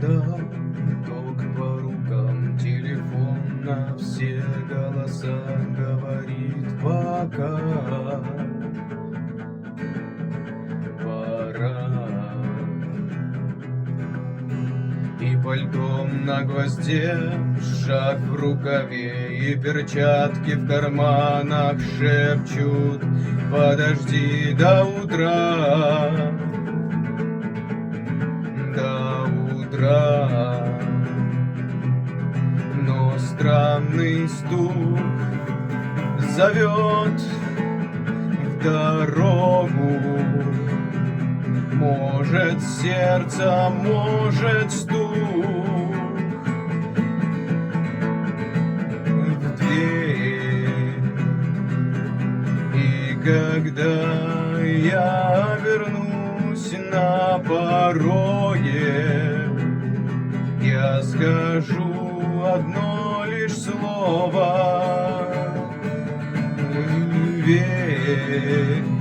рядом, ток по рукам, телефон на все голоса говорит пока. Пора. И пальтом на гвозде, шаг в рукаве, и перчатки в карманах шепчут: подожди до утра, до утра. Но странный стук зовет в дорогу. Может, сердце, может, стук в дверь. И когда я вернусь на пороге, я скажу одно лишь слово: верь.